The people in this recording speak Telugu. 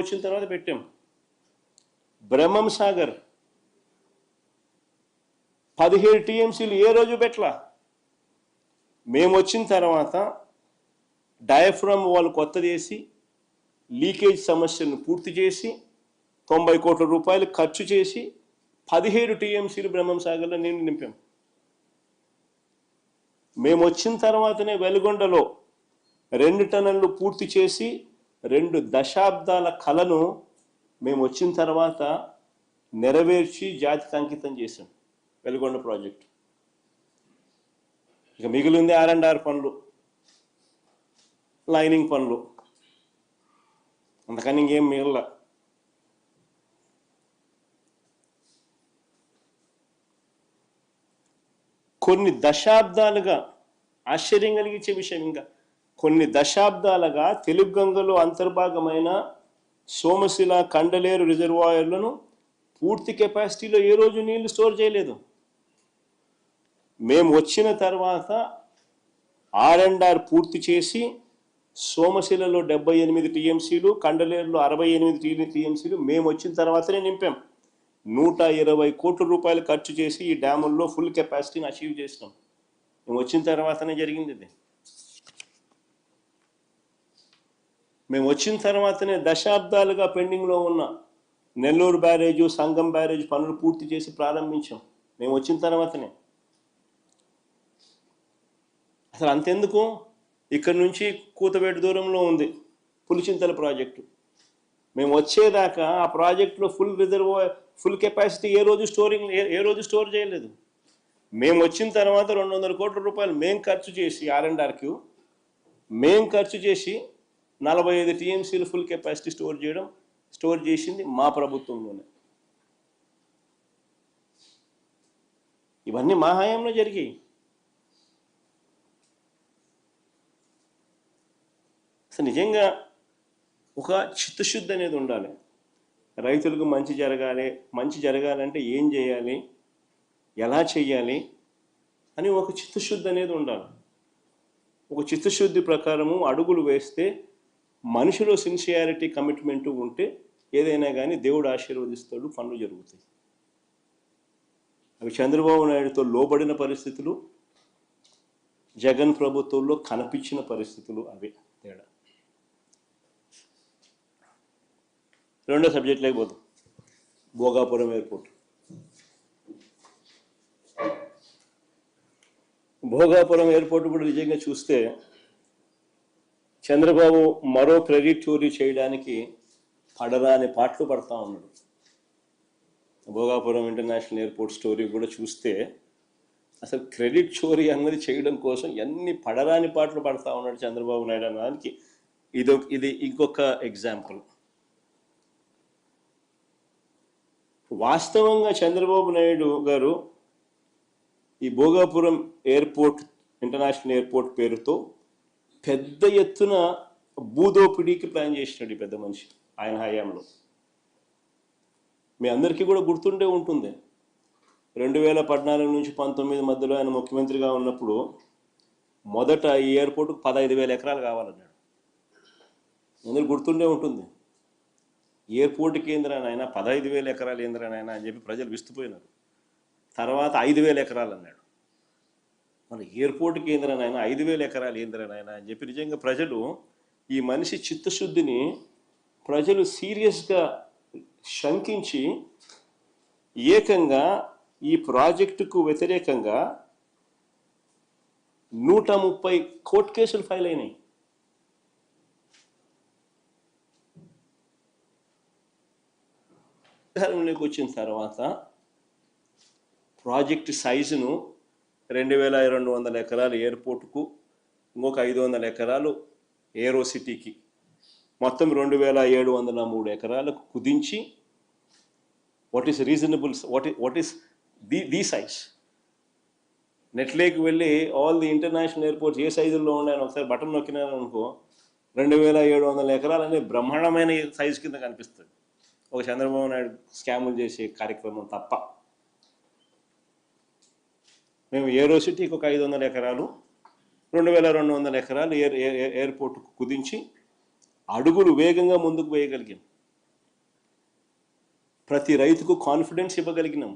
వచ్చిన తర్వాత పెట్టాం. బ్రహ్మం సాగర్ 17 టీఎంసీలు ఏ రోజు పెట్టలా. మేము వచ్చిన తర్వాత డయాఫ్రమ్ వాళ్ళు కొత్తది వేసి లీకేజ్ సమస్యను పూర్తి చేసి 90 కోట్ల రూపాయలు ఖర్చు చేసి 17 టీఎంసీలు బ్రహ్మం సాగర్లో నీళ్లు నింపాం. మేము వచ్చిన తర్వాతనే వెలుగొండలో 2 టన్నులు పూర్తి చేసి 2 దశాబ్దాల కలను మేము వచ్చిన తర్వాత నెరవేర్చి జాతికి అంకితం చేశాం వెలుగొండ ప్రాజెక్టు. ఇక మిగిలింది R&R పనులు, లైనింగ్ పనులు, అంతకని ఇంకేం మిగల. కొన్ని దశాబ్దాలుగా ఆశ్చర్యం కలిగించే విషయం, ఇంకా కొన్ని దశాబ్దాలుగా తెలుగు గంగలో అంతర్భాగమైన సోమశిల కండలేరు రిజర్వాయర్లను పూర్తి కెపాసిటీలో ఏ రోజు నీళ్లు స్టోర్ చేయలేదు. మేము వచ్చిన తర్వాత R&R పూర్తి చేసి సోమశిలలో 78 టీఎంసీలు, కండలేరులో 68 టీఎంసీలు మేము వచ్చిన తర్వాతనే నింపాం. 120 కోట్ల రూపాయలు ఖర్చు చేసి ఈ డ్యాముల్లో ఫుల్ కెపాసిటీని అచీవ్ చేసినాం. మేము వచ్చిన తర్వాతనే జరిగింది ఇది. మేము వచ్చిన తర్వాతనే దశాబ్దాలుగా పెండింగ్లో ఉన్న నెల్లూరు బ్యారేజు, సంగం బ్యారేజ్ పనులు పూర్తి చేసి ప్రారంభించాం. మేము వచ్చిన తర్వాతనే. అసలు అంతెందుకు, ఇక్కడ నుంచి కూతవేటు దూరంలో ఉంది పులిచింతల ప్రాజెక్టు. మేము వచ్చేదాకా ఆ ప్రాజెక్టులో ఫుల్ కెపాసిటీ ఏ రోజు స్టోర్ చేయలేదు. మేము వచ్చిన తర్వాత 200 కోట్ల రూపాయలు మేము ఖర్చు చేసి R&Rకి మేము ఖర్చు చేసి 45 టీఎంసీలు ఫుల్ కెపాసిటీ స్టోర్ చేసింది మా ప్రభుత్వంలోనే. ఇవన్నీ మా హయాంలో జరిగాయి. అసలు నిజంగా ఒక చిత్తశుద్ధి అనేది ఉండాలి. రైతులకు మంచి జరగాలంటే ఏం చేయాలి, ఎలా చేయాలి అని ఒక చిత్తశుద్ధి అనేది ఉండాలి. ఒక చిత్తశుద్ధి ప్రకారము అడుగులు వేస్తే, మనిషిలో సిన్సియారిటీ, కమిట్మెంట్ ఉంటే ఏదైనా కానీ దేవుడు ఆశీర్వదిస్తాడు, పనులు జరుగుతాయి. అవి చంద్రబాబు నాయుడుతో లోబడిన పరిస్థితులు, జగన్ ప్రభుత్వంలో కనిపించిన పరిస్థితులు, అవే తేడా. రెండో సబ్జెక్ట్ లేకపోతాం, భోగాపురం ఎయిర్పోర్ట్. భోగాపురం ఎయిర్పోర్ట్ కూడా నిజంగా చూస్తే చంద్రబాబు మరో క్రెడిట్ చోరీ చేయడానికి పడరాని పాటలు పడతా ఉన్నాడు. భోగాపురం ఇంటర్నేషనల్ ఎయిర్పోర్ట్ స్టోరీ కూడా చూస్తే అసలు క్రెడిట్ చోరీ అన్నది చేయడం కోసం ఎన్ని పడరాని పాటలు పడతా ఉన్నాడు చంద్రబాబు నాయుడు అన్నదానికి ఇది ఇంకొక ఎగ్జాంపుల్. వాస్తవంగా చంద్రబాబు నాయుడు గారు ఈ భోగాపురం ఎయిర్పోర్ట్, ఇంటర్నేషనల్ ఎయిర్పోర్ట్ పేరుతో పెద్ద ఎత్తున భూదోపిడీకి ప్లాన్ చేసినాడు ఈ పెద్ద మనిషి ఆయన హయాంలో. మీ అందరికీ కూడా గుర్తుండే ఉంటుంది, 2014 నుంచి 19 మధ్యలో ఆయన ముఖ్యమంత్రిగా ఉన్నప్పుడు మొదట ఈ ఎయిర్పోర్టుకు 15,000 ఎకరాలు కావాలన్నాడు. అందరూ గుర్తుండే ఉంటుంది. ఎయిర్పోర్ట్కి ఏంద్రానైనా 15,000 ఎకరాలు ఏంద్రానైనా అని చెప్పి ప్రజలు విస్తుపోయినారు. తర్వాత 5,000 ఎకరాలు అన్నాడు. మన ఎయిర్పోర్ట్కి ఏంద్రానైనా 5,000 ఎకరాలు ఏంద్రానైనా అని చెప్పి నిజంగా ప్రజలు, ఈ మనిషి చిత్తశుద్ధిని ప్రజలు సీరియస్గా శంకించి ఏకంగా ఈ ప్రాజెక్టుకు వ్యతిరేకంగా 130 కోర్టు కేసులు ఫైల్ అయినాయి. అధికారంలోకి వచ్చిన తర్వాత ప్రాజెక్టు సైజును 2,200 ఎకరాలు ఎయిర్పోర్టుకు, ఇంకొక 500 ఎకరాలు ఏరో సిటీకి, మొత్తం 2,703 ఎకరాలకు కుదించి what is reasonable, what is the size. నెట్లోకి వెళ్ళి ఆల్ ది ఇంటర్నేషనల్ ఎయిర్పోర్ట్స్ ఏ సైజుల్లో ఉన్నాయని ఒకసారి బటన్ నొక్కినారనుకో 2,700 ఎకరాలు అనేది బ్రహ్మాండమైన సైజు కింద కనిపిస్తుంది, ఒక చంద్రబాబు నాయుడు స్కాములు చేసే కార్యక్రమం తప్ప. మేము ఏరో సిటీకి ఒక 500 ఎకరాలు, 2,200 ఎకరాలు ఎయిర్పోర్టుకు కుదించి అడుగులు వేగంగా ముందుకు వేయగలిగాం. ప్రతి రైతుకు కాన్ఫిడెన్స్ ఇవ్వగలిగినాం.